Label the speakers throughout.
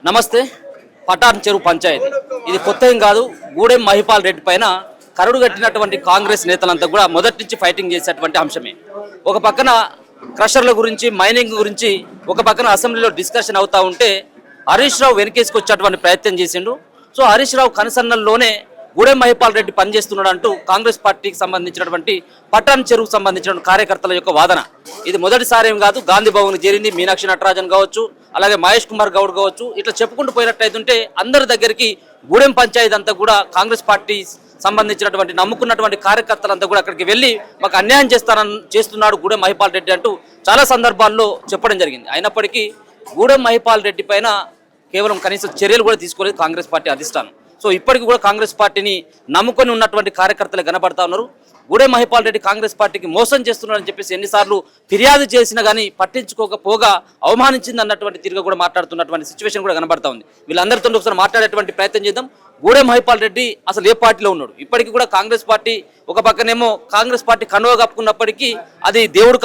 Speaker 1: నమస్తే. పటాన్ చెరువు పంచాయతీ ఇది కొత్త ఏం కాదు. గూడెం మహిపాల్ రెడ్డి పైన కరుడు కట్టినటువంటి కాంగ్రెస్ నేతలంతా కూడా మొదటి నుంచి ఫైటింగ్ చేసేటువంటి అంశమే. ఒక పక్కన క్రషర్ల గురించి, మైనింగ్ గురించి ఒక పక్కన అసెంబ్లీలో డిస్కషన్ అవుతా ఉంటే హరీష్ రావు వెనకేసుకొచ్చేటువంటి ప్రయత్నం చేసిండు. సో హరీష్ రావు కనసన్నల్లోనే గూడెం మహిపాల్ రెడ్డి పనిచేస్తున్నాడు అంటూ కాంగ్రెస్ పార్టీకి సంబంధించినటువంటి పటాన్ చెరువుకు సంబంధించిన కార్యకర్తల యొక్క వాదన. ఇది మొదటిసారి ఏం కాదు. గాంధీ భవన్ చేరింది మీనాక్షి నటరాజన్ కావచ్చు, అలాగే మహేష్ కుమార్ గౌడ్ కావచ్చు. ఇట్లా చెప్పుకుంటూ పోయినట్టయితుంటే అందరి దగ్గరికి గూడెం పంచాయతీ అంతా కూడా కాంగ్రెస్ పార్టీ సంబంధించినటువంటి నమ్ముకున్నటువంటి కార్యకర్తలంతా కూడా అక్కడికి వెళ్ళి మాకు అన్యాయం చేస్తున్నాడు గూడెం మహిపాల్ రెడ్డి అంటూ చాలా సందర్భాల్లో చెప్పడం జరిగింది. అయినప్పటికీ గూడెం మహిపాల్ రెడ్డి పైన కేవలం కనీస చర్యలు కూడా తీసుకోలేదు కాంగ్రెస్ పార్టీ అధిష్టానం. సో ఇప్పటికి కూడా కాంగ్రెస్ పార్టీని నమ్ముకొని ఉన్నటువంటి కార్యకర్తలు కనబడతా ఉన్నారు. గూడెం మహిపాల్ రెడ్డి కాంగ్రెస్ పార్టీకి మోసం చేస్తున్నారని చెప్పేసి ఎన్నిసార్లు ఫిర్యాదు చేసినా కానీ పట్టించుకోకపోగా అవమానించింది అన్నటువంటి తిరిగి కూడా మాట్లాడుతున్నటువంటి సిచ్యువేషన్ కూడా కనబడతా ఉంది. వీళ్ళందరితో ఒకసారి మాట్లాడేటువంటి ప్రయత్నం చేద్దాం. గూడెం మహిపాల్ రెడ్డి అసలు ఏ పార్టీలో ఉన్నాడు? ఇప్పటికీ కూడా కాంగ్రెస్ పార్టీ ఒక పక్కనేమో కాంగ్రెస్ పార్టీ కండువ కప్పుకున్నప్పటికీ అది దేవుడు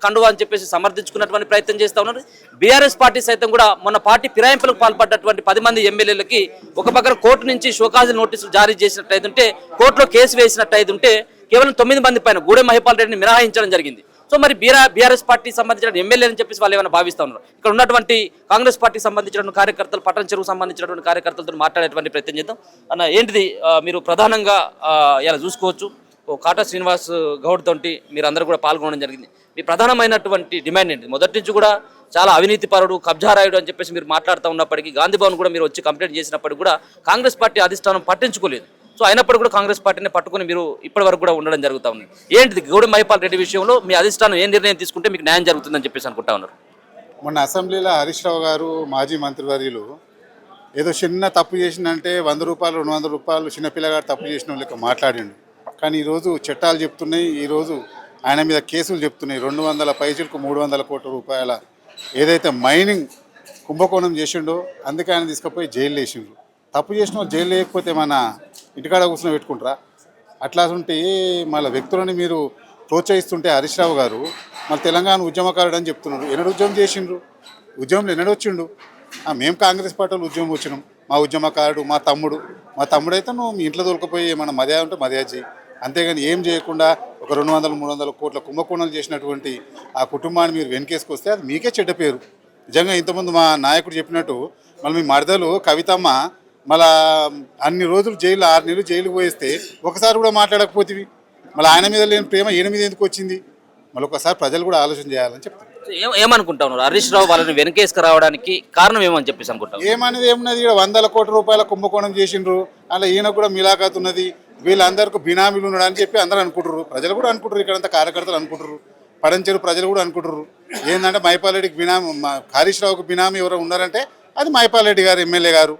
Speaker 1: కండువ అని చెప్పేసి సమర్థించుకున్నటువంటి ప్రయత్నం చేస్తూ ఉన్నారు. బీఆర్ఎస్ పార్టీ సైతం కూడా మొన్న పార్టీ ఫిరాయింపులకు పాల్పడ్డటువంటి 10 మంది ఎమ్మెల్యేలకి ఒక పక్కన కోర్టు నుంచి షోకాజ్ నోటీసులు జారీ చేసినట్టయితుంటే, కోర్టులో కేసు వేసినట్టయితుంటే కేవలం 9 మంది పైన గూడెం మహిపాల్ రెడ్డిని మినహాయించడం జరిగింది. సో మరి బీఆర్ఎస్ పార్టీ సంబంధించిన ఎమ్మెల్యే అని చెప్పేసి వాళ్ళు ఏమైనా భావిస్తూ ఉన్నారు? ఇక్కడ ఉన్నటువంటి కాంగ్రెస్ పార్టీకి సంబంధించిన కార్యకర్తలు, పట్టణ చెరువు సంబంధించినటువంటి కార్యకర్తలతో మాట్లాడేటువంటి ప్రయత్నం చేద్దాం. అన్న, ఏంటిది మీరు ప్రధానంగా ఇలా చూసుకోవచ్చు, కాటా శ్రీనివాస్ గౌడ్ తోటి మీరు అందరూ కూడా పాల్గొనడం జరిగింది. మీ ప్రధానమైనటువంటి డిమాండ్ ఏంటి? మొదటి నుంచి కూడా చాలా అవినీతి పరుడు, కబ్జారాయుడు అని చెప్పేసి మీరు మాట్లాడుతూ ఉన్నప్పటికీ, గాంధీ భవన్ కూడా మీరు వచ్చి కంప్లైంట్ చేసినప్పటికీ కూడా కాంగ్రెస్ పార్టీ అధిష్టానం పట్టించుకోలేదు. సో అయినప్పుడు కూడా కాంగ్రెస్ పార్టీని పట్టుకుని మీరు ఇప్పటి వరకు కూడా ఉండడం జరుగుతూ ఉంది. ఏంటిది గూడెం మహిపాల్ రెడ్డి విషయంలో మీ అధిష్టానం ఏ నిర్ణయం తీసుకుంటే మీకు న్యాయం జరుగుతుందని చెప్పేసి అనుకుంటా ఉన్నారు?
Speaker 2: మొన్న అసెంబ్లీలో హరీష్ రావు గారు, మాజీ మంత్రివర్యులు, ఏదో చిన్న తప్పు చేసిందంటే 100 రూపాయలు 200 రూపాయలు చిన్నపిల్లగాడు తప్పు చేసిన వాళ్ళకి మాట్లాడిండు. కానీ ఈరోజు చట్టాలు చెప్తున్నాయి, ఈరోజు ఆయన మీద కేసులు చెప్తున్నాయి. 200 పైసలకు 300 కోట్ల రూపాయల ఏదైతే మైనింగ్ కుంభకోణం చేసిండో అందుకే ఆయన తీసుకుపోయి జైలు వేసిండ్రు. తప్పు చేసిన వాళ్ళు జైలు లేకపోతే మన ఇంటికాడ కూర్చొని పెట్టుకుంటారా? అట్లా ఉంటే మళ్ళీ వ్యక్తులని మీరు ప్రోత్సహిస్తుంటే హరీష్ రావు గారు మళ్ళీ తెలంగాణ ఉద్యమకారుడు అని చెప్తున్నారు. ఎన్నడు ఉద్యమం చేసిండ్రు? ఉద్యమంలో ఎన్నడు వచ్చిండు? మేము కాంగ్రెస్ పార్టీలో ఉద్యమం వచ్చినాం. మా ఉద్యమకారుడు మా తమ్ముడు అయితే నువ్వు మీ ఇంట్లో దొరికిపోయి ఏమన్నా మర్యాద ఉంటే మర్యాద చేయి, అంతేగాని ఏం చేయకుండా ఒక 200-300 కోట్ల కుంభకోణాలు చేసినటువంటి ఆ కుటుంబాన్ని మీరు వెనకేసుకొస్తే అది మీకే చెడ్డ పేరు. నిజంగా ఇంతకుముందు మా నాయకుడు చెప్పినట్టు మళ్ళీ మీ మరదలు కవితమ్మ మళ్ళా అన్ని రోజులు జైలు 6 నెలలు జైలుకు పోయిస్తే ఒకసారి కూడా మాట్లాడకపోతేవి మళ్ళీ ఆయన మీద లేని ప్రేమ ఈయన మీద ఎందుకు వచ్చింది? మళ్ళీ ఒకసారి ప్రజలు కూడా ఆలోచన చేయాలని చెప్తాను.
Speaker 1: ఏమనుకుంటా ఉన్నారు? హరీష్ రావు వాళ్ళని వెనకేసుకు రావడానికి కారణం ఏమని చెప్పేసి అనుకుంటారు?
Speaker 2: ఏమనేది ఏమున్నది? ఇక్కడ 100 కోట్ల రూపాయల కుంభకోణం చేసిండ్రు. అలా ఈయన కూడా మిలాఖాత్ ఉన్నది, వీళ్ళందరికీ బినామీలు ఉన్నాడు అని చెప్పి అందరూ అనుకుంటారు. ప్రజలు కూడా అనుకుంటారు, ఇక్కడంతా కార్యకర్తలు అనుకుంటారు, పడంచెరు ప్రజలు కూడా అనుకుంటారు. ఏంటంటే మహిపాల్ రెడ్డికి బినామీ, హరీష్ రావుకి బినామీ ఎవరు ఉన్నారంటే అది మహిపాల్ రెడ్డి గారు, ఎమ్మెల్యే గారు.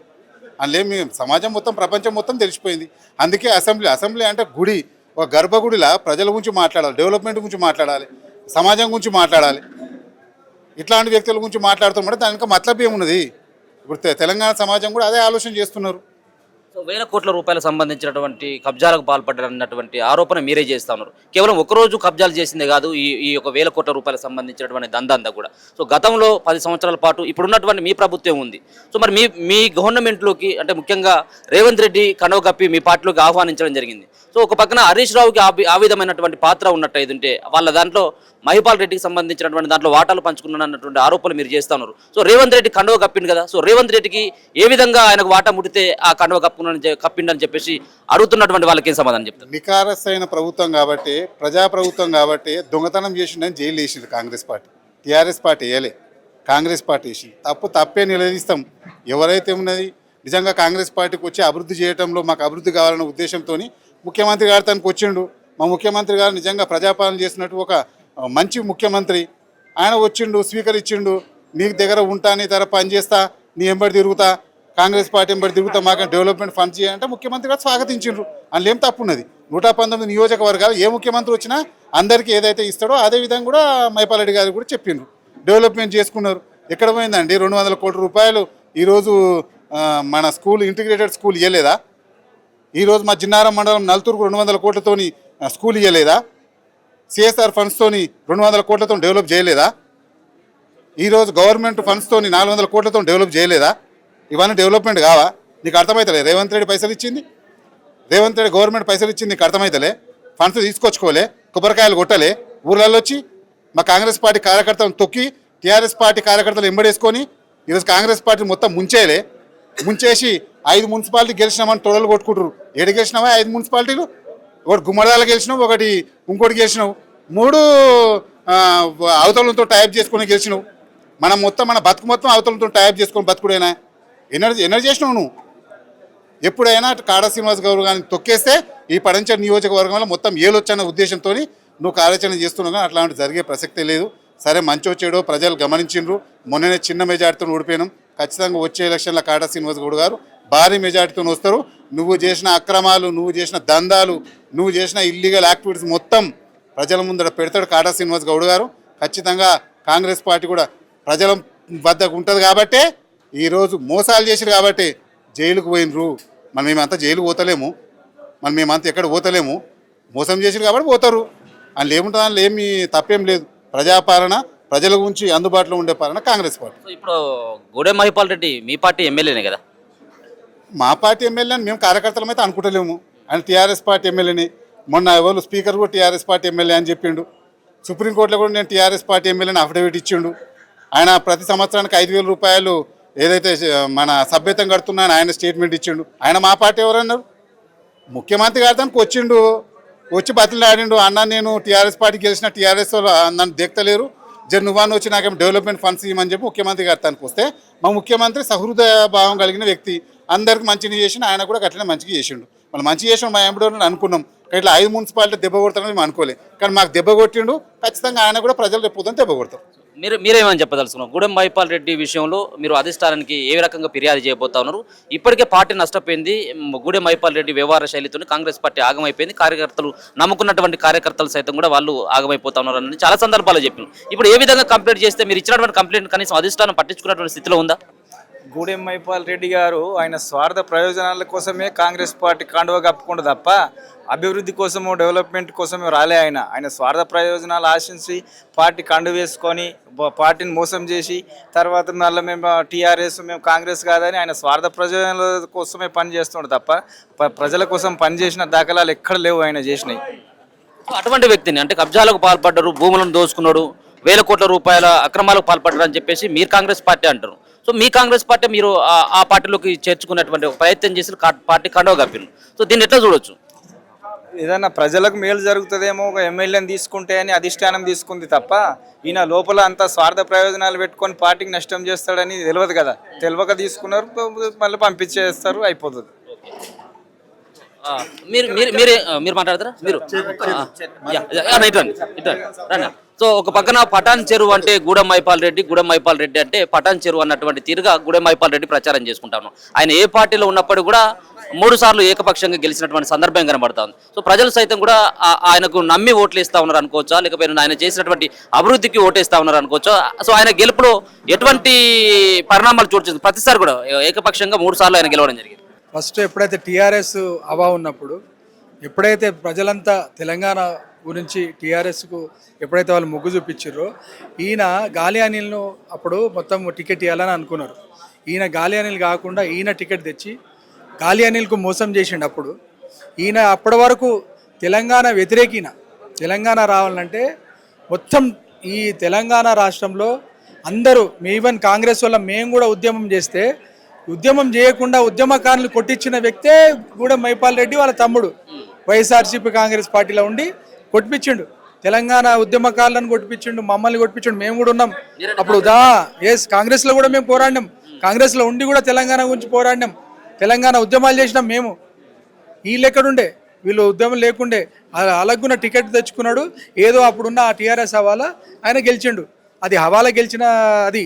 Speaker 2: అందులో సమాజం మొత్తం, ప్రపంచం మొత్తం తెలిసిపోయింది. అందుకే అసెంబ్లీ అంటే గుడి, ఒక గర్భగుడిలా ప్రజల గురించి మాట్లాడాలి, డెవలప్మెంట్ గురించి మాట్లాడాలి, సమాజం గురించి మాట్లాడాలి. ఇట్లాంటి వ్యక్తుల గురించి మాట్లాడుతున్నమాట దానికి మతలబ్ ఏమున్నది? ఇప్పుడు తెలంగాణ సమాజం కూడా అదే ఆలోచన చేస్తున్నారు.
Speaker 1: సో 1000 కోట్ల రూపాయలకు సంబంధించినటువంటి కబ్జాలకు పాల్పడ్డారన్నటువంటి ఆరోపణ మీరే చేస్తూ ఉన్నారు. కేవలం ఒకరోజు కబ్జాలు చేసిందే కాదు, ఈ ఒక 1000 కోట్ల రూపాయలకు సంబంధించినటువంటి దందా కూడా. సో గతంలో 10 సంవత్సరాల పాటు ఇప్పుడున్నటువంటి మీ ప్రభుత్వం ఉంది. సో మరి మీ గవర్నమెంట్లోకి అంటే ముఖ్యంగా రేవంత్ రెడ్డి కనవ కప్పి మీ పార్టీలోకి ఆహ్వానించడం జరిగింది. సో ఒక పక్కన హరీష్ రావుకి ఆ విధమైనటువంటి పాత్ర ఉన్నట్టయితుంటే వాళ్ళ దాంట్లో మహిపాల్ రెడ్డికి సంబంధించినటువంటి దాంట్లో వాటాలు పంచుకున్నటువంటి ఆరోపణలు మీరు చేస్తూ ఉన్నారు. సో రేవంత్ రెడ్డి కండువ కప్పిండు కదా, సో రేవంత్ రెడ్డికి ఏ విధంగా ఆయనకు వాటా ముడితే ఆ కండువ కప్పిండని చెప్పేసి అడుగుతున్నటువంటి వాళ్ళకి ఏం సమాధానం చెప్తారు?
Speaker 2: నికారసైన ప్రభుత్వం కాబట్టి, ప్రజాప్రభుత్వం కాబట్టి దొంగతనం చేసిండని జైలు వేసింది కాంగ్రెస్ పార్టీ. టీఆర్ఎస్ పార్టీ వేయలే, కాంగ్రెస్ పార్టీ వేసింది. తప్పే నిలదీస్తాం. ఎవరైతే ఉన్నది నిజంగా కాంగ్రెస్ పార్టీకి వచ్చి అభివృద్ధి చేయడంలో మాకు అభివృద్ధి కావాలన్న ఉద్దేశంతో ముఖ్యమంత్రి గారు తనకు వచ్చిండు. మా ముఖ్యమంత్రి గారు నిజంగా ప్రజాపాలన చేసినట్టు ఒక మంచి ముఖ్యమంత్రి. ఆయన వచ్చిండు, స్వీకరించిండు, నీకు దగ్గర ఉంటా, నీ తర పని చేస్తా, నీ ఎంబడి తిరుగుతా, కాంగ్రెస్ పార్టీ ఎంబడి తిరుగుతా, మాకు డెవలప్మెంట్ ఫండ్ చేయాలంటే ముఖ్యమంత్రి గారు స్వాగతించిండ్రు. అందులో ఏం తప్పు ఉన్నది? 119 నియోజకవర్గాలు ఏ ముఖ్యమంత్రి వచ్చినా అందరికీ ఏదైతే ఇస్తాడో అదే విధంగా కూడా మహిపాల్ రెడ్డి గారు కూడా చెప్పిండ్రు. డెవలప్మెంట్ చేసుకున్నారు. ఎక్కడ పోయిందండి 200 కోట్ల రూపాయలు? ఈరోజు మన స్కూల్, ఇంటిగ్రేటెడ్ స్కూల్ ఇవ్వలేదా? ఈరోజు మా జిన్నారం మండలం నల్తూరుకు 200 కోట్లతోని స్కూల్ ఇవ్వలేదా? సిఎస్ఆర్ ఫండ్స్తోని 200 కోట్లతో డెవలప్ చేయలేదా? ఈరోజు గవర్నమెంట్ ఫండ్స్తోని 400 కోట్లతో డెవలప్ చేయలేదా? ఇవన్నీ డెవలప్మెంట్ కావా? నీకు అర్థమవుతలే? రేవంత్ రెడ్డి పైసలు ఇచ్చింది, రేవంత్ రెడ్డి గవర్నమెంట్ పైసలు ఇచ్చింది, నీకు అర్థమవుతలే? ఫండ్స్ తీసుకొచ్చుకోలే, కొబ్బరికాయలు కొట్టలే, ఊర్లలో వచ్చి మా కాంగ్రెస్ పార్టీ కార్యకర్తలను తొక్కి టీఆర్ఎస్ పార్టీ కార్యకర్తలు ఎంబడేసుకొని ఈరోజు కాంగ్రెస్ పార్టీ మొత్తం ముంచేసి 5 మున్సిపాలిటీ గెలిచినామని తొడలు కొట్టుకుంటారు. ఏడు గెలిచినావా? 5 మున్సిపాలిటీలు. ఒకటి గుమ్మడాల గెలిచినావు, ఒకటి ఇంకోటి గెలిచినావు, 3 అవతలతో టైప్ చేసుకొని గెలిచినావు. మనం మొత్తం మన బతుకు మొత్తం అవతలతో టైప్ చేసుకొని బతుకుడైనా ఎనర్జీ చేసినావు నువ్వు. ఎప్పుడైనా కాడా శ్రీనివాస్ గౌడ్ గారిని తొక్కేస్తే ఈ పడంచర్ నియోజకవర్గంలో మొత్తం ఏలొచ్చన్న ఉద్దేశంతో నువ్వు కార్యాచరణ చేస్తున్నావు. కానీ అట్లాంటి జరిగే ప్రసక్తే లేదు. సరే, మంచో చెడో ప్రజలు గమనించిండ్రు. మొన్ననే చిన్న మెజార్టీతో ఓడిపోయినాం. ఖచ్చితంగా వచ్చే ఎలక్షన్లో కాడా శ్రీనివాస్ గౌడ్ గారు భారీ మెజార్టీతో వస్తారు. నువ్వు చేసిన అక్రమాలు, నువ్వు చేసిన దందాలు, నువ్వు చేసిన ఇల్లీగల్ యాక్టివిటీస్ మొత్తం ప్రజల ముందర పెడతాడు కాడా శ్రీనివాస్ గౌడ్ గారు. ఖచ్చితంగా కాంగ్రెస్ పార్టీ కూడా ప్రజల వద్దకు ఉంటుంది కాబట్టే ఈరోజు మోసాలు చేసిరు కాబట్టి జైలుకు పోయినరు. మేమంతా జైలుకు పోతలేము, మేమంతా ఎక్కడ పోతలేము. మోసం చేసిరు కాబట్టి పోతారు. అందులో ఏముంటుంది? అందులో ఏమి తప్పేం లేదు. ప్రజాపాలన, ప్రజల గురించి అందుబాటులో ఉండే పాలన కాంగ్రెస్ పార్టీ.
Speaker 1: ఇప్పుడు గూడెం మహిపాల్ రెడ్డి మీ పార్టీ ఎమ్మెల్యేనే కదా?
Speaker 2: మా పార్టీ ఎమ్మెల్యే అని మేము కార్యకర్తలం అయితే అనుకుంటలేము. ఆయన టీఆర్ఎస్ పార్టీ ఎమ్మెల్యేని. మొన్న ఎవరు స్పీకర్ కూడా టీఆర్ఎస్ పార్టీ ఎమ్మెల్యే అని చెప్పిండు. సుప్రీంకోర్టులో కూడా నేను టీఆర్ఎస్ పార్టీ ఎమ్మెల్యేని అఫిడవిట్ ఇచ్చిండు. ఆయన ప్రతి సంవత్సరానికి 5,000 రూపాయలు ఏదైతే మన సభ్యతం కడుతున్నాయని ఆయన స్టేట్మెంట్ ఇచ్చిండు. ఆయన మా పార్టీ ఎవరన్నారు? ముఖ్యమంత్రి గారి దానికి వచ్చిండు, వచ్చి బతిలు ఆడిండు. అన్న నేను టీఆర్ఎస్ పార్టీ గెలిచిన టీఆర్ఎస్ నన్ను దేక్తలేరు, నువ్వాన్ని వచ్చి నాకేం డెవలప్మెంట్ ఫండ్స్ ఇవ్వమని చెప్పి ముఖ్యమంత్రి గారి దానికి వస్తే మా ముఖ్యమంత్రి సహృదయ భావం కలిగిన వ్యక్తి, అందరికి మంచిగా చేసిన ఆయన కూడా అట్లనే మంచిగా చేసిండు. మనం మంచిగా చేసిన మా ఎంబడో అనుకున్నాం. ఇట్లా 5 మున్సిపాలిటీ దెబ్బ కొడతామని మేము అనుకోలేదు. కానీ మాకు దెబ్బ కొట్టిండు. ఖచ్చితంగా ఆయన కూడా ప్రజలు రేపు దెబ్బ కొడతారు.
Speaker 1: మీరేమని చెప్పదలుచుకున్నారు? గూడెం మహిపాల్ రెడ్డి విషయంలో మీరు అధిష్టానానికి ఏ రకంగా ఫిర్యాదు చేయబోతా ఉన్నారు? ఇప్పటికే పార్టీ నష్టపోయింది. గూడెం మహిపాల్ రెడ్డి వ్యవహార శైలితో కాంగ్రెస్ పార్టీ ఆగమైపోయింది. కార్యకర్తలు నమ్ముకున్నటువంటి కార్యకర్తలు సైతం కూడా వాళ్ళు ఆగమైపోతా ఉన్నారు అని చాలా సందర్భాలు చెప్పారు. ఇప్పుడు ఏ విధంగా కంప్లైంట్ చేస్తే మీరు ఇచ్చినటువంటి కంప్లైంట్ కనీసం అధిష్టానం పట్టించుకున్నటువంటి స్థితిలో ఉందా?
Speaker 3: గూడెం మహిపాల్ రెడ్డి గారు ఆయన స్వార్థ ప్రయోజనాల కోసమే కాంగ్రెస్ పార్టీ కండువ కప్పుకుండా తప్ప అభివృద్ధి కోసము, డెవలప్మెంట్ కోసమే రాలే. ఆయన స్వార్థ ప్రయోజనాలు ఆశించి పార్టీ కండు వేసుకొని పార్టీని మోసం చేసి తర్వాత మళ్ళీ మేము టీఆర్ఎస్, మేము కాంగ్రెస్ కాదని ఆయన స్వార్థ ప్రయోజనాల కోసమే పని చేస్తున్నాడు తప్ప ప్రజల కోసం పనిచేసిన దాఖలాలు ఎక్కడ లేవు ఆయన చేసినాయి.
Speaker 1: అటువంటి వ్యక్తిని అంటే కబ్జాలకు పాల్పడ్డారు, భూములను దోచుకున్నాడు, 1,000 కోట్ల రూపాయల అక్రమాలకు పాల్పడ్డారు అని చెప్పేసి మీరు కాంగ్రెస్ పార్టీ అంటారు. సో మీ కాంగ్రెస్ పార్టీ మీరు ఆ పార్టీలోకి చేర్చుకున్నటువంటి ప్రయత్నం చేసి పార్టీ కండవ కప్పిను. సో దీన్ని ఎట్లా చూడొచ్చు?
Speaker 3: ఏదన్నా ప్రజలకు మేలు జరుగుతుందేమో ఒక ఎమ్మెల్యేని తీసుకుంటే అని అధిష్టానం తీసుకుంది తప్ప ఈయన లోపల అంతా స్వార్థ ప్రయోజనాలు పెట్టుకొని పార్టీకి నష్టం చేస్తాడని తెలియదు కదా. తెలియక తీసుకున్నారు, మళ్ళీ పంపించేస్తారు, అయిపోతుంది.
Speaker 1: మీరు మాట్లాడతారా? మీరు సో ఒక పక్కన పటాన్ చెరువు అంటే గూడెం మహిపాల్ రెడ్డి అంటే పటాన్ చెరువు అన్నటువంటి తీరుగా గూడెం మహిపాల్ రెడ్డి ప్రచారం చేసుకుంటాను. ఆయన ఏ పార్టీలో ఉన్నప్పుడు కూడా 3 సార్లు ఏకపక్షంగా గెలిచినటువంటి సందర్భం కనబడతా ఉంది. సో ప్రజలు సైతం కూడా ఆయనకు నమ్మి ఓట్లు ఇస్తా ఉన్నారు అనుకోవచ్చా, లేకపోతే ఆయన చేసినటువంటి అభివృద్ధికి ఓటేస్తా ఉన్నారు అనుకోవచ్చా? సో ఆయన గెలుపులో ఎటువంటి పరిణామాలు చోటు చేసుకుంది? ప్రతిసారి కూడా ఏకపక్షంగా 3 సార్లు ఆయన గెలవడం జరిగింది.
Speaker 4: ఫస్ట్ ఎప్పుడైతే టీఆర్ఎస్ హవా ఉన్నప్పుడు, ఎప్పుడైతే ప్రజలంతా తెలంగాణ గురించి టీఆర్ఎస్కు ఎప్పుడైతే వాళ్ళు మొగ్గు చూపించారో, ఈయన గాలి అనిల్ను అప్పుడు మొత్తం టికెట్ ఇవ్వాలని అనుకున్నారు. ఈయన గాలి అనిల్ కాకుండా ఈయన టికెట్ తెచ్చి గాలి అనిల్కు మోసం చేసిండు. అప్పుడు ఈయన అప్పటి వరకు తెలంగాణ వ్యతిరేకిన తెలంగాణ రావాలంటే మొత్తం ఈ తెలంగాణ రాష్ట్రంలో అందరూ ఈవెన్ కాంగ్రెస్ వల్ల మేము కూడా ఉద్యమం చేస్తే ఉద్యమం చేయకుండా ఉద్యమకారులు కొట్టించిన వ్యక్తే గూడెం మహిపాల్ రెడ్డి వాళ్ళ తమ్ముడు. వైఎస్ఆర్సీపీ కాంగ్రెస్ పార్టీలో ఉండి కొట్టిపించిండు, తెలంగాణ ఉద్యమకారులను కొట్టిపించిండు, మమ్మల్ని కొట్టిపించిండు. మేము కూడా ఉన్నాం అప్పుడు. కాంగ్రెస్లో కూడా మేము పోరాడినాం, కాంగ్రెస్లో ఉండి కూడా తెలంగాణ గురించి పోరాడినాం, తెలంగాణ ఉద్యమాలు చేసినాం మేము. వీళ్ళు ఎక్కడుండే, వీళ్ళు ఉద్యమం లేకుండే అలాగున్న టికెట్ తెచ్చుకున్నాడు. ఏదో అప్పుడున్న ఆ టీఆర్ఎస్ హవాలా ఆయన గెలిచిండు. అది హవాలా గెలిచిన, అది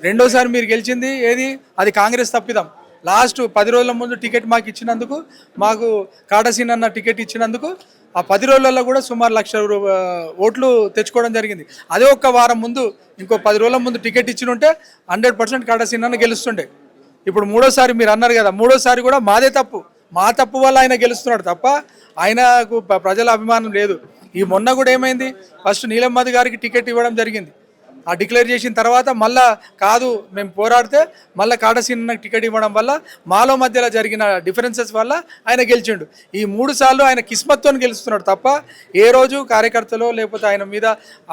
Speaker 4: రెండోసారి మీరు గెలిచింది ఏది, అది కాంగ్రెస్ తప్పిదాం. లాస్ట్ 10 రోజుల ముందు టికెట్ మాకు ఇచ్చినందుకు, మాకు కాటసీన్ అన్న టికెట్ ఇచ్చినందుకు ఆ 10 రోజులలో కూడా సుమారు 1,00,000 ఓట్లు తెచ్చుకోవడం జరిగింది. అదే ఒక్క వారం ముందు, ఇంకో 10 రోజుల ముందు టికెట్ ఇచ్చినుంటే 100% కాటసీన్ అన్న గెలుస్తుండే. ఇప్పుడు 3ఓసారి మీరు అన్నారు కదా, 3ఓసారి కూడా మాదే తప్పు, మా తప్పు వల్ల ఆయన గెలుస్తున్నాడు తప్ప ఆయనకు ప్రజల అభిమానం లేదు. ఈ మొన్న కూడా ఏమైంది, ఫస్ట్ నీలం మధు గారికి టికెట్ ఇవ్వడం జరిగింది. ఆ డిక్లేర్ చేసిన తర్వాత మళ్ళా కాదు మేము పోరాడితే మళ్ళీ కాటసీన టికెట్ ఇవ్వడం వల్ల మాలో మధ్యలో జరిగిన డిఫరెన్సెస్ వల్ల ఆయన గెలిచిండు. ఈ 3 సార్లు ఆయన కిస్మత్తో గెలుస్తున్నాడు తప్ప ఏ రోజు కార్యకర్తలో లేకపోతే ఆయన మీద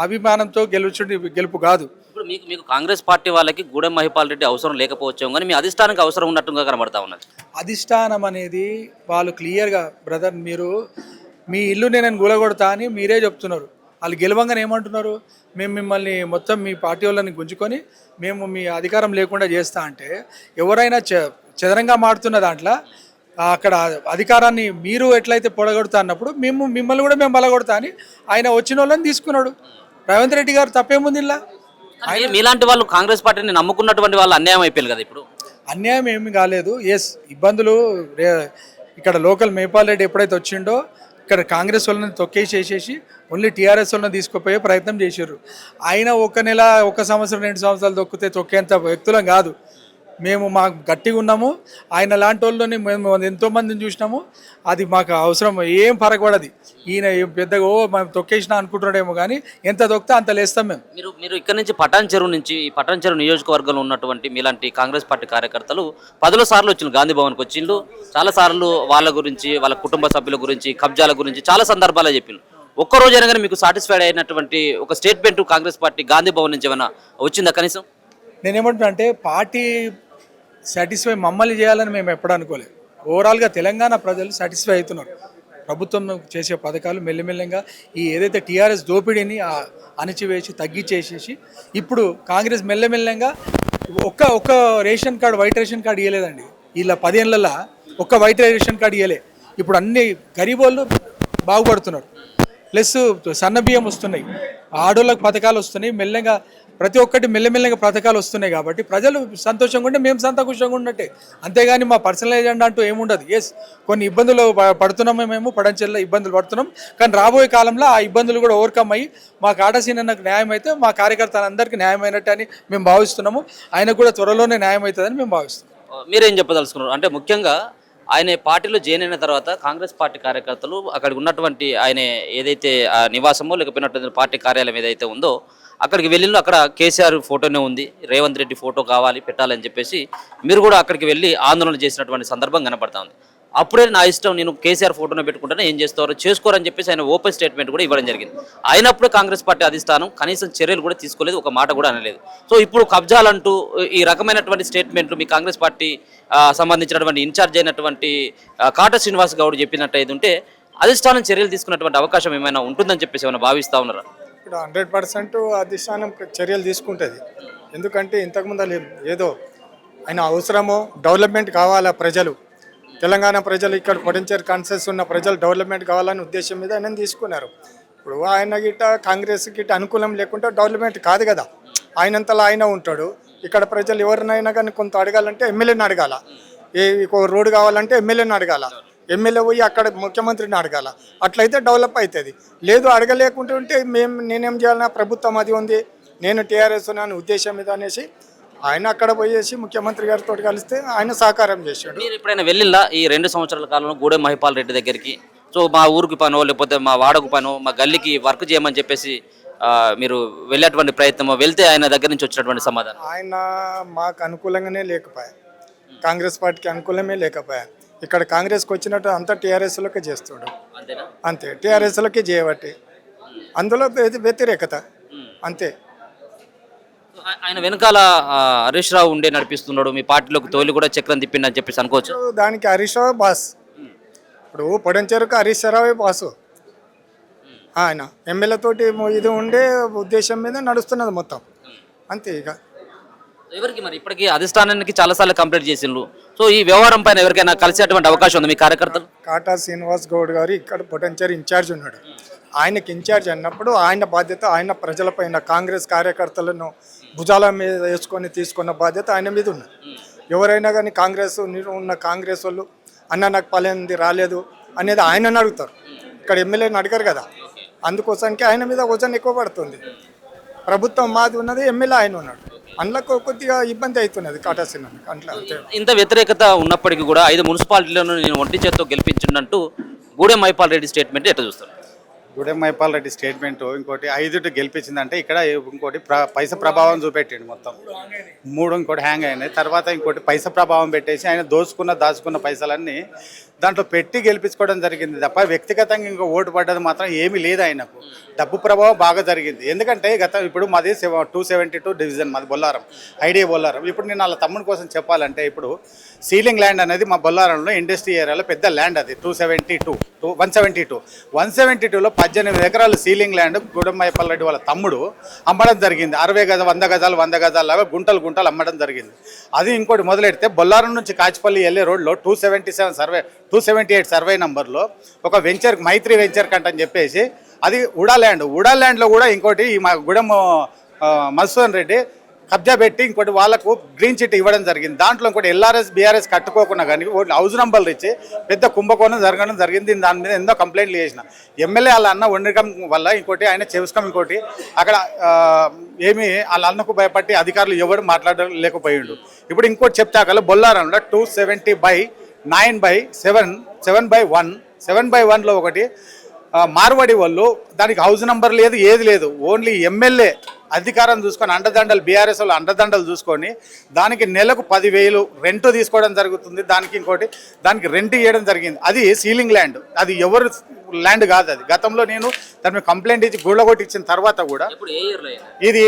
Speaker 4: అభిమానంతో గెలుపు కాదు.
Speaker 1: ఇప్పుడు మీకు కాంగ్రెస్ పార్టీ వాళ్ళకి గూడెం మహిపాల్ రెడ్డి అవసరం లేకపోవచ్చు కానీ మీ అధిష్టానానికి అవసరం ఉన్నట్టుగా కనబడతా ఉన్నది.
Speaker 4: అధిష్టానం అనేది వాళ్ళు క్లియర్గా బ్రదర్ మీరు మీ ఇల్లు నేను గులగొడతా అని మీరే చెప్తున్నారు. వాళ్ళు గెలవంగానే ఏమంటున్నారు, మేము మిమ్మల్ని మొత్తం మీ పార్టీ వాళ్ళని గుంజుకొని మేము మీ అధికారం లేకుండా చేస్తా అంటే ఎవరైనా చదరంగా మాడుతున్న దాంట్లో అక్కడ అధికారాన్ని మీరు ఎట్లయితే పొడగొడతా అన్నప్పుడు మిమ్మల్ని కూడా మేము బలగొడతా అని ఆయన వచ్చిన వాళ్ళని తీసుకున్నాడు. రేవంత్ రెడ్డి గారు తప్పేముంది ఇలా?
Speaker 1: మీలాంటి వాళ్ళు కాంగ్రెస్ పార్టీని నమ్ముకున్నటువంటి వాళ్ళు అన్యాయం అయిపోయారు కదా. ఇప్పుడు
Speaker 4: అన్యాయం ఏమి కాలేదు. ఎస్ ఇబ్బందులు ఇక్కడ లోకల్ మహిపాల్ రెడ్డి ఎప్పుడైతే వచ్చిండో ఇక్కడ కాంగ్రెస్ వాళ్ళని తొక్కేసేసేసి ఓన్లీ టీఆర్ఎస్ వాళ్ళని తీసుకుపోయే ప్రయత్నం చేశారు. ఆయన 1 నెల 1 సంవత్సరం 2 సంవత్సరాలు తొక్కేంత వ్యక్తులం కాదు. మేము మాకు గట్టిగా ఉన్నాము. ఆయన లాంటి వాళ్ళని మేము ఎంతోమందిని చూసినాము. అది మాకు అవసరం ఏం పరగబడది. ఈయన పెద్దగా మనం తొక్కేసినా అనుకుంటున్నాడేమో కానీ ఎంత తొక్కితే అంత లేస్తాం మేము.
Speaker 1: మీరు ఇక్కడ నుంచి పటాన్ చెరువు నుంచి పటాన్ చెరువు నియోజకవర్గంలో ఉన్నటువంటి మీలాంటి కాంగ్రెస్ పార్టీ కార్యకర్తలు 10 సార్లు వచ్చిండ్రు, గాంధీ భవన్కి వచ్చిండ్రు. చాలా సార్లు వాళ్ళ గురించి వాళ్ళ కుటుంబ సభ్యుల గురించి కబ్జాల గురించి చాలా సందర్భాలు చెప్పిండ్రు. ఒక్కరోజైనా కానీ మీకు సాటిస్ఫైడ్ అయినటువంటి ఒక స్టేట్మెంట్ కాంగ్రెస్ పార్టీ గాంధీ భవన్ నుంచి ఏమైనా వచ్చిందా కనీసం?
Speaker 4: నేనేమంటున్నా అంటే పార్టీ సాటిస్ఫై మమ్మల్ని చేయాలని మేము ఎప్పుడు అనుకోలేదు. ఓవరాల్గా తెలంగాణ ప్రజలు సాటిస్ఫై అవుతున్నారు. ప్రభుత్వం చేసే పథకాలు మెల్లమెల్లగా ఈ ఏదైతే టీఆర్ఎస్ దోపిడీని అణిచివేసి తగ్గించేసేసి ఇప్పుడు కాంగ్రెస్ మెల్లమెల్లగా ఒక్క ration card white ration card ఇవ్వలేదండి. ఇలా 10 ఏళ్ళల్లో ఒక్క వైట్ రేషన్ కార్డు ఇవ్వలే. ఇప్పుడు అన్ని గరీబ్ వాళ్ళు బాగుపడుతున్నారు. ప్లస్ సన్న బియ్యం వస్తున్నాయి, ఆడోళ్ళకి పథకాలు వస్తున్నాయి. మెల్లగా ప్రతి ఒక్కటి మెల్లమెల్లగా పథకాలు వస్తున్నాయి కాబట్టి ప్రజలు సంతోషంగా ఉంటే మేము సంతోషంగా ఉన్నట్టే. అంతేగాని మా పర్సనల్ ఏజెండా అంటూ ఏముండదు. ఎస్ కొన్ని ఇబ్బందులు పడుతున్నాము, మేము పడంచెల్లో ఇబ్బందులు పడుతున్నాం. కానీ రాబోయే కాలంలో ఆ ఇబ్బందులు కూడా ఓవర్కమ్ అయ్యి మా కాటసీనకు న్యాయం అయితే మా కార్యకర్తలందరికీ న్యాయం అయినట్టు అని మేము భావిస్తున్నాము. ఆయనకు కూడా త్వరలోనే న్యాయం అవుతుందని మేము భావిస్తున్నాం.
Speaker 1: మీరేం చెప్పదలుచుకున్నారు? అంటే ముఖ్యంగా ఆయన పార్టీలో జాయిన్ అయిన తర్వాత కాంగ్రెస్ పార్టీ కార్యకర్తలు అక్కడికి ఉన్నటువంటి ఆయన ఏదైతే నివాసమో లేకపోయినటువంటి పార్టీ కార్యాలయం ఏదైతే ఉందో అక్కడికి వెళ్ళిన అక్కడ కేసీఆర్ ఫోటోనే ఉంది, రేవంత్ రెడ్డి ఫోటో కావాలి పెట్టాలని చెప్పేసి మీరు కూడా అక్కడికి వెళ్ళి ఆందోళన చేసినటువంటి సందర్భం కనపడతా ఉంది. అప్పుడే నా ఇష్టం, నేను కేసీఆర్ ఫోటోనే పెట్టుకుంటాను, ఏం చేస్తారో చేసుకోరని చెప్పేసి ఆయన ఓపెన్ స్టేట్మెంట్ కూడా ఇవ్వడం జరిగింది. అయినప్పుడు కాంగ్రెస్ పార్టీ అధిష్టానం కనీసం చర్యలు కూడా తీసుకోలేదు, ఒక మాట కూడా అనలేదు. సో ఇప్పుడు కబ్జాలంటూ ఈ రకమైనటువంటి స్టేట్మెంట్లు మీ కాంగ్రెస్ పార్టీ సంబంధించినటువంటి ఇన్ఛార్జ్ అయినటువంటి కాట శ్రీనివాస్ గౌడ్ చెప్పినట్టు అయితే ఉంటే అధిష్టానం చర్యలు తీసుకున్నటువంటి అవకాశం ఏమైనా ఉంటుందని చెప్పేసి ఏమైనా భావిస్తూ ఉన్నారా?
Speaker 5: ఇక్కడ 100% అధిష్టానం చర్యలు తీసుకుంటుంది. ఎందుకంటే ఇంతకుముందు ఏదో ఆయన అవసరమో డెవలప్మెంట్ కావాలా, ప్రజలు తెలంగాణ ప్రజలు ఇక్కడ పొటెన్షియల్ కాన్సెస్ ఉన్న ప్రజలు డెవలప్మెంట్ కావాలనే ఉద్దేశం మీద ఆయన తీసుకున్నారు. ఇప్పుడు ఆయన గిట్ట కాంగ్రెస్ గిట్ట అనుకూలం లేకుంటే డెవలప్మెంట్ కాదు కదా. ఆయనంతలా ఆయన ఉంటాడు. ఇక్కడ ప్రజలు ఎవరినైనా కానీ కొంత అడగాలంటే ఎమ్మెల్యేని అడగాల, రోడ్డు కావాలంటే ఎమ్మెల్యేని అడగాల, ఎమ్మెల్యే పోయి అక్కడ ముఖ్యమంత్రిని అడగాల. అట్లయితే డెవలప్ అవుతుంది. లేదు అడగలేకుంటుంటే నేనేం చేయాలన్నా, ప్రభుత్వం అది ఉంది, నేను టీఆర్ఎస్ అనే ఉద్దేశం మీద అనేసి ఆయన అక్కడ పోయేసి ముఖ్యమంత్రి గారితో కలిస్తే ఆయన సహకారం చేశాడు.
Speaker 1: మీరు ఎప్పుడైనా వెళ్ళిలా ఈ 2 సంవత్సరాల కాలంలో గూడెం మహిపాల్ రెడ్డి దగ్గరికి? సో మా ఊరికి పనో లేకపోతే మా వాడకు పనో మా గల్లీకి వర్క్ చేయమని చెప్పేసి మీరు వెళ్ళేటువంటి ప్రయత్నం, వెళ్తే ఆయన దగ్గర నుంచి వచ్చినటువంటి సమాధానం?
Speaker 5: ఆయన మాకు అనుకూలంగానే లేకపోయా, కాంగ్రెస్ పార్టీకి అనుకూలమే లేకపోయా. ఇక్కడ కాంగ్రెస్కి వచ్చినట్టు అంతా టీఆర్ఎస్లోకి చేస్తాడు, అంతే. టీఆర్ఎస్లోకి చేయబట్టి అందులో వ్యతిరేకత అంతే.
Speaker 1: ఆయన వెనకాల హరీష్ రావు ఉండే నడిపిస్తున్నాడు, మీ పార్టీలోకి తోలి కూడా చక్రం తిప్పిండి అని చెప్పేసి అనుకోవచ్చు.
Speaker 5: దానికి హరీష్ రావు బాస్. ఇప్పుడు పొడంచెరుకు హరీష్ రావే బాసు. ఆయన ఎమ్మెల్యే తోటి ఇది ఉండే ఉద్దేశం మీద నడుస్తున్నది మొత్తం, అంతే. ఇక
Speaker 1: ఎవరికి మరి ఇప్పటికీ అధిష్టానానికి చాలాసార్లు కంప్లైంట్ చేసిండ్రు. సో ఈ వ్యవహారం పైన ఎవరికైనా కలిసేటువంటి అవకాశం ఉంది మీ కార్యకర్తలు?
Speaker 5: కాటా శ్రీనివాస్ గౌడ్ గారు ఇక్కడ పొటెన్షియల్ ఇన్ఛార్జ్ ఉన్నాడు. ఆయనకి ఇన్ఛార్జ్ అన్నప్పుడు ఆయన బాధ్యత, ఆయన ప్రజలపైన కాంగ్రెస్ కార్యకర్తలను భుజాల మీద వేసుకొని తీసుకున్న బాధ్యత ఆయన మీద ఉన్నది. ఎవరైనా కానీ కాంగ్రెస్ ఉన్న కాంగ్రెస్ వాళ్ళు అన్న నాకు పలాంది రాలేదు అనేది ఆయనని అడుగుతారు, ఇక్కడ ఎమ్మెల్యేని అడగరు కదా. అందుకోసానికి ఆయన మీద వజన్ ఎక్కువ పడుతుంది. ప్రభుత్వం మాది ఉన్నది, ఎమ్మెల్యే ఆయన ఉన్నాడు, అందులో కొద్దిగా ఇబ్బంది అవుతున్నది కాటాసిన అట్లా.
Speaker 1: ఇంత వ్యతిరేకత ఉన్నప్పటికీ కూడా 5 మున్సిపాలిటీలను నేను ఒంటి చేత్తో గెలిపించినట్టు గూడెం మహిపాల్ రెడ్డి స్టేట్మెంట్ ఎట్లా చూస్తారు?
Speaker 6: గూడెం మైపాల్ రెడ్డి స్టేట్మెంట్ ఇంకోటి 5 గెలిపించిందంటే ఇక్కడ ఇంకోటి పైస ప్రభావం చూపెట్టిండు మొత్తం 3 ఇంకోటి హ్యాంగ్ అయినాయి. తర్వాత ఇంకోటి పైస ప్రభావం పెట్టేసి ఆయన దాచుకున్న పైసలన్నీ దాంట్లో పెట్టి గెలిపించుకోవడం జరిగింది తప్ప వ్యక్తిగతంగా ఇంకా ఓటు పడ్డది మాత్రం ఏమీ లేదు ఆయనకు. డబ్బు ప్రభావం బాగా జరిగింది. ఎందుకంటే ఇప్పుడు మాది 272 డివిజన్, మాది బొల్లారం, ఐడియా బొల్లారం. ఇప్పుడు నేను వాళ్ళ తమ్ముడి కోసం చెప్పాలంటే ఇప్పుడు సీలింగ్ ల్యాండ్ అనేది మా బొల్లారంలో ఇండస్ట్రీ ఏరియాలో పెద్ద ల్యాండ్, అది 172లో 18 ఎకరాలు సీలింగ్ ల్యాండ్ గూడెం మైపాల్ రెడ్డి వాళ్ళ తమ్ముడు అమ్మడం జరిగింది. 60 గజాలు 100 గజాలు లాగా గుంటలు అమ్మడం జరిగింది. అది ఇంకోటి మొదలెడితే బొల్లారం నుంచి కాచిపల్లి వెళ్ళే రోడ్లో 278 సర్వే నంబర్లో ఒక వెంచర్, మైత్రి వెంచర్ కంట అని చెప్పేసి అది ఉడా ల్యాండ్లో కూడా ఇంకోటి మా గూడెం మధుసూదన్ రెడ్డి కబ్జా పెట్టి ఇంకోటి వాళ్ళకు గ్రీన్ చిట్ ఇవ్వడం జరిగింది. దాంట్లో ఇంకోటి LRS BRS కట్టుకోకుండా కానీ హౌస్ నంబర్లు ఇచ్చి పెద్ద కుంభకోణం జరగడం జరిగింది. దాని మీద ఎన్నో కంప్లైంట్లు చేసిన ఎమ్మెల్యే వాళ్ళ అన్న ఉండడం వల్ల ఇంకోటి ఆయన చేసుకం ఇంకోటి అక్కడ ఏమి వాళ్ళ అన్నకు భయపడి అధికారులు ఎవరు మాట్లాడలేకపోయిండు. ఇప్పుడు ఇంకోటి చెప్తాకల్లా బొల్లారంలో 270/9/7 7/1లో ఒకటి మార్వాడి వాళ్ళు దానికి హౌస్ నంబర్ లేదు, ఏది లేదు. ఓన్లీ ఎమ్మెల్యే అధికారం చూసుకొని అండదండలు, BRS వాళ్ళు అండదండలు చూసుకొని దానికి నెలకు 10,000 రెంట్ తీసుకోవడం జరుగుతుంది. దానికి రెంట్ ఇవ్వడం జరిగింది. అది సీలింగ్ ల్యాండ్, అది ఎవరు ల్యాండ్ కాదు. అది గతంలో నేను దాని మీద కంప్లైంట్ ఇచ్చి గుళ్ళగొట్టి ఇచ్చిన తర్వాత కూడా ఇది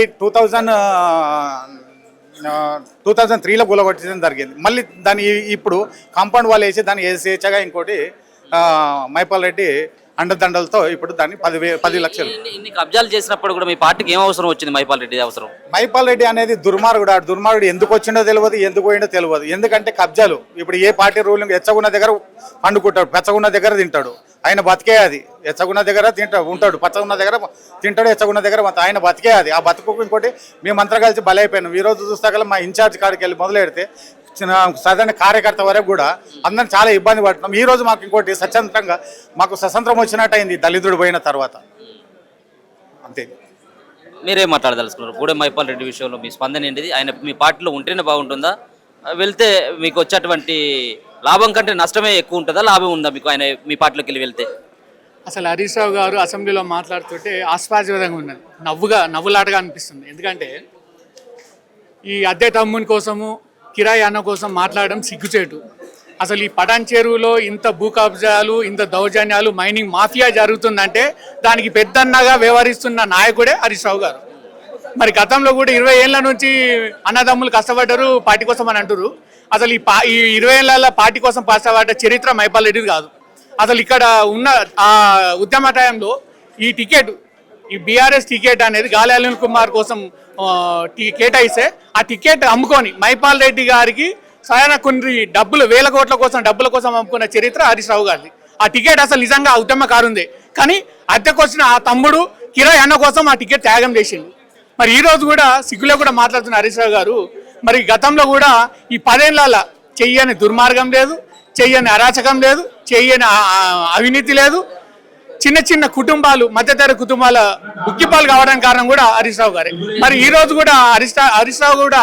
Speaker 6: 2003లో గుళ్ళగొట్టడం జరిగింది. మళ్ళీ దాన్ని ఇప్పుడు కాంపౌండ్ వాళ్ళు వేసి దాన్ని వేసేచ్చగా ఇంకోటి మైపాల్ రెడ్డి అండదండలతో ఇప్పుడు దాన్ని 10 లక్షలు.
Speaker 1: ఇన్ని కబ్జాలు చేసినప్పుడు కూడా మీ పార్టీకి ఏం అవసరం వచ్చింది? మైపాల్ రెడ్డి అవసరం.
Speaker 6: మైపాల్ రెడ్డి అనేది దుర్మార్గుడు ఎందుకు వచ్చిండో తెలియదు, ఎందుకు పోయిండో తెలియదు. ఎందుకంటే కబ్జాలు ఇప్పుడు ఏ పార్టీ రూలింగ్ ఎచ్చగున్న దగ్గర పండుకుంటాడు, పెచ్చగున్న దగ్గర తింటాడు. ఆయన బతికే అది. ఎచ్చగున్న దగ్గర ఉంటాడు, పచ్చగున్న దగ్గర తింటాడు, ఎచ్చగున్న దగ్గర ఆయన బతికే అది. ఆ బతుకు ఇంకోటి మేమంతా కలిసి బలైపోయినాం. ఈ రోజు చూస్తా మన ఇన్ఛార్జ్ కాడికి వెళ్ళి మొదలు పెడితే సాధారణ కార్యకర్త వరకు కూడా అందరం చాలా ఇబ్బంది పడుతున్నాం. ఈ రోజు మాకు ఇంకోటి మాకు స్వతంత్రం వచ్చినట్టు అయింది దళితుడు పోయిన తర్వాత. అంతే.
Speaker 1: మీరేం మాట్లాడదలుచుకున్నారు గూడెం మైపాల్ రెడ్డి విషయంలో? మీ స్పందన ఏంటిది? ఆయన మీ పార్టీలో ఉంటేనే బాగుంటుందా, వెళ్తే మీకు వచ్చేటువంటి లాభం కంటే నష్టమే ఎక్కువ ఉంటుందా, లాభం ఉందా మీకు ఆయన మీ పార్టీలోకి వెళ్ళి వెళ్తే?
Speaker 7: అసలు హరీష్ రావు గారు అసెంబ్లీలో మాట్లాడుతుంటే ఆస్పాద్యంగా ఉన్నది, నవ్వులాటగా అనిపిస్తుంది. ఎందుకంటే ఈ అద్దె తమ్ముని కోసము, కిరాయి అన్న కోసం మాట్లాడడం సిగ్గుచేటు. అసలు ఈ పటాన్ చెరువులో ఇంత భూ కబ్జాలు, ఇంత దౌర్జన్యాలు, మైనింగ్ మాఫియా జరుగుతుందంటే దానికి పెద్దన్నగా వ్యవహరిస్తున్న నాయకుడే హరీష్ రావు గారు. మరి గతంలో కూడా 20 ఏళ్ళ నుంచి అన్నదమ్ములు కష్టపడ్డారు పార్టీ కోసం అని అంటారు. అసలు ఈ 20 ఏళ్ళ పార్టీ కోసం కష్టపడ్డ చరిత్ర మైపాల్ రెడ్డిది కాదు. అసలు ఇక్కడ ఉన్న ఆ ఉద్యమ టైంలో ఈ టికెట్, ఈ BRS టికెట్ అనేది గాలి అనిల్ కుమార్ కోసం కేటాయిస్తే ఆ టికెట్ అమ్ముకొని మైపాల్ రెడ్డి గారికి సాయన కొన్ని వేల కోట్ల డబ్బుల కోసం అమ్ముకున్న చరిత్ర హరీష్ రావు గారిది. ఆ టికెట్ అసలు నిజంగా ఉద్యమకారుందే, కానీ అద్దెకొచ్చిన ఆ తమ్ముడు కిరాయి అన్న కోసం ఆ టికెట్ త్యాగం చేసిండు. మరి ఈ రోజు కూడా సిగ్గులో కూడా మాట్లాడుతున్న హరీష్ రావు గారు మరి గతంలో కూడా ఈ 10 ఏళ్ళ చెయ్యని దుర్మార్గం లేదు, చెయ్యని అరాచకం లేదు, చెయ్యని అవినీతి లేదు. చిన్న కుటుంబాలు, మధ్యతరగతి కుటుంబాల బుక్కిపాలు కావడానికి కారణం కూడా హరీష్ రావు గారే. మరి ఈ రోజు కూడా హరీష్ రావు కూడా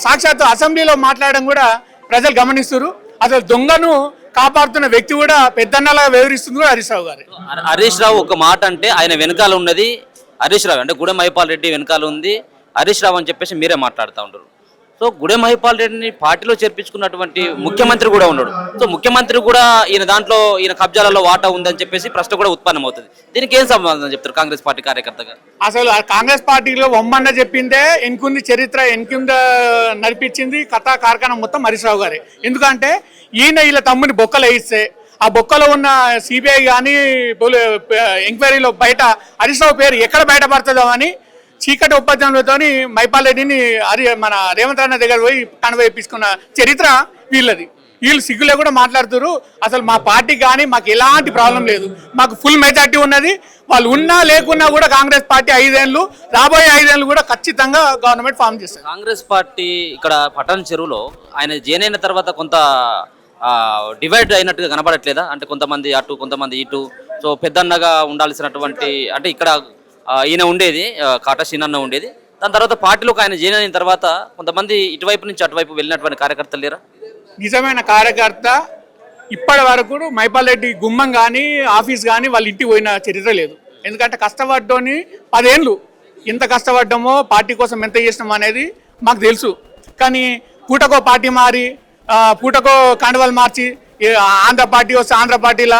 Speaker 7: సాక్షాత్తు అసెంబ్లీలో మాట్లాడడం కూడా ప్రజలు గమనిస్తున్నారు. అసలు దొంగను కాపాడుతున్న వ్యక్తి కూడా పెద్దన్నలా వ్యవహరిస్తుంది కూడా హరీష్ రావు గారే.
Speaker 1: హరీష్ రావు ఒక మాట అంటే ఆయన వెనకాల ఉన్నది హరీష్ రావు, అంటే గూడెం మైపాల్ రెడ్డి వెనకాల ఉంది హరీష్ రావు అని చెప్పేసి మీరే మాట్లాడుతూ ఉంటారు. సో గూడెం మైపాల్ రెడ్డిని పార్టీలో చేర్పించుకున్నటువంటి ముఖ్యమంత్రి కూడా ఉన్నాడు. సో ముఖ్యమంత్రి కూడా ఈయన కబ్జాలలో వాటా ఉందని చెప్పేసి ప్రశ్న కూడా ఉత్పన్నం అవుతుంది. దీనికి ఏం సంబంధం చెప్తారు కాంగ్రెస్ పార్టీ కార్యకర్తగా?
Speaker 7: అసలు కాంగ్రెస్ పార్టీలో వమ్మన్న చెప్పిందే ఎన్కుంది చరిత్ర, ఎన్కుంద నడిపించింది కథా కార్ఖానా మొత్తం హరీష్ రావు గారే. ఎందుకంటే వీళ్ళ తమ్ముని బొక్కలు వేయిస్తే ఆ బొక్కలో ఉన్న CBI కానీ ఎంక్వైరీలో బయట హరీష్ రావు పేరు ఎక్కడ బయటపడుతుందో అని చీకటి ఒప్పందంతో మైపాల్ రెడ్డిని మన రేవంత్ అన్న దగ్గర పోయి కనవేపించుకున్న చరిత్ర వీళ్ళది. వీళ్ళు సిగ్గులే కూడా మాట్లాడుతారు. అసలు మా పార్టీ కానీ మాకు ఎలాంటి ప్రాబ్లం లేదు, మాకు ఫుల్ మెజార్టీ ఉన్నది. వాళ్ళు ఉన్నా లేకున్నా కూడా కాంగ్రెస్ పార్టీ 5 ఏళ్ళు, రాబోయే 5 ఏళ్ళు కూడా ఖచ్చితంగా గవర్నమెంట్ ఫామ్ చేస్తారు.
Speaker 1: కాంగ్రెస్ పార్టీ ఇక్కడ పటాన్ చెరువులో ఆయన జైన్ అయిన తర్వాత కొంత డివైడ్ అయినట్టుగా కనబడట్లేదా? అంటే కొంతమంది అటు, కొంతమంది ఇటు. సో పెద్దన్నగా ఉండాల్సినటువంటి, అంటే ఇక్కడ ఈయన ఉండేది, కాటా సీనన్న ఉండేది. దాని తర్వాత పార్టీలోకి ఆయన జాయిన్ అయిన తర్వాత కొంతమంది ఇటువైపు నుంచి అటువైపు వెళ్ళినటువంటి కార్యకర్తలు లేరా?
Speaker 7: నిజమైన కార్యకర్త ఇప్పటి వరకు మైపాల్ రెడ్డి గుమ్మం కానీ ఆఫీస్ కానీ వాళ్ళ ఇంటికి పోయిన చరిత్ర లేదు. ఎందుకంటే కష్టపడ్డోని 10 ఏళ్ళు ఎంత కష్టపడ్డామో పార్టీ కోసం ఎంత చేసినామో అనేది మాకు తెలుసు. కానీ పూటకో పార్టీ మారి పూటకో కండువాలు మార్చి ఆంధ్ర పార్టీ వస్తే ఆంధ్ర పార్టీలా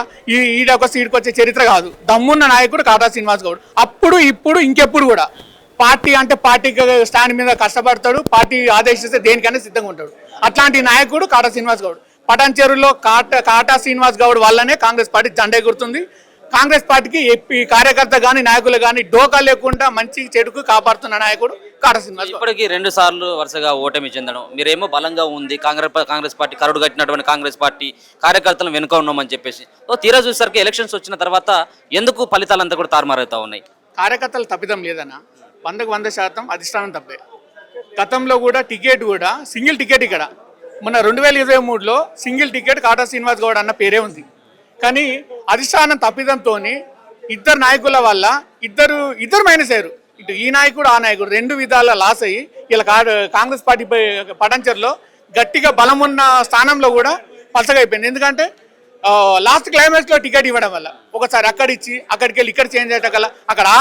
Speaker 7: ఈడకొస్తే ఈడికొచ్చే చరిత్ర కాదు. దమ్మున్న నాయకుడు కాటా శ్రీనివాస్ గౌడ్. అప్పుడు ఇప్పుడు ఇంకెప్పుడు కూడా పార్టీ అంటే పార్టీకి స్టాండ్ మీద కష్టపడతాడు, పార్టీ ఆదేశిస్తే దేనికైనా సిద్ధంగా ఉంటాడు. అట్లాంటి నాయకుడు కాటా శ్రీనివాస్ గౌడ్. పటాన్చెరులో కాటా శ్రీనివాస్ గౌడ్ వల్లనే కాంగ్రెస్ పార్టీ జెండా ఎగురుతుంది. కాంగ్రెస్ పార్టీకి కార్యకర్త కానీ నాయకులు కానీ డోకా లేకుండా మంచి చెడుకు కాపాడుతున్న నాయకుడు కాటా శ్రీనివాస్ గౌడ్.
Speaker 1: ఇప్పటికీ 2 సార్లు వరుసగా ఓటమి చెందడం, మీరేమో బలంగా ఉంది కాంగ్రెస్ పార్టీ, కరుడు కట్టినటువంటి కాంగ్రెస్ పార్టీ కార్యకర్తలను వెనుక ఉన్నామని చెప్పేసి, తీరా చూసరికి ఎలక్షన్స్ వచ్చిన తర్వాత ఎందుకు ఫలితాలంతా కూడా తారుమారవుతా ఉన్నాయి?
Speaker 7: కార్యకర్తలు తప్పిదం లేదన్న, 100% అధిష్టానం తప్పే. గతంలో కూడా టికెట్ కూడా సింగిల్ టికెట్ ఇక్కడ మొన్న 2023లో సింగిల్ టికెట్ కాటా శ్రీనివాస్ గౌడ్ అన్న పేరే ఉంది. కానీ అధిష్టానం తప్పిదంతో ఇద్దరు నాయకుల వల్ల ఇద్దరు మైనస్ అయ్యారు. ఇటు ఈ నాయకుడు ఆ నాయకుడు 2 విధాల లాస్ అయ్యి ఇలా కాంగ్రెస్ పార్టీ పటాన్చెరులో గట్టిగా బలం ఉన్న స్థానంలో కూడా పలసగా అయిపోయింది. ఎందుకంటే లాస్ట్ క్లైమాక్స్లో టికెట్ ఇవ్వడం వల్ల ఒకసారి అక్కడ ఇచ్చి అక్కడికి వెళ్ళి ఇక్కడ చేంజ్ అయ్యటం వల్ల అక్కడ ఆ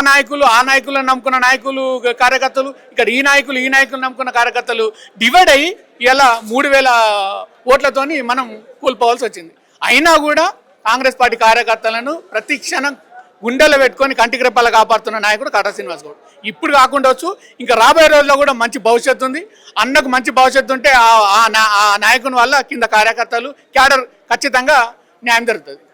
Speaker 7: నాయకులను నమ్ముకున్న నాయకులు కార్యకర్తలు, ఇక్కడ ఈ నాయకులు నమ్ముకున్న కార్యకర్తలు డివైడ్ అయ్యి ఇలా 3000 ఓట్లతోని మనం కూలిపోవాల్సి వచ్చింది. అయినా కూడా కాంగ్రెస్ పార్టీ కార్యకర్తలను ప్రతి క్షణం గుండెలో పెట్టుకొని కంటికి రెప్పలా కాపాడుతున్న నాయకుడు కాటా శ్రీనివాస్ గౌడ్. ఇప్పుడు కాకుండా వచ్చు, ఇంకా రాబోయే రోజుల్లో కూడా మంచి భవిష్యత్తు ఉంది. అన్నకు మంచి భవిష్యత్తు ఉంటే ఆ నాయకుని వల్ల కింద కార్యకర్తలు క్యాడర్ ఖచ్చితంగా న్యాయం జరుగుతుంది.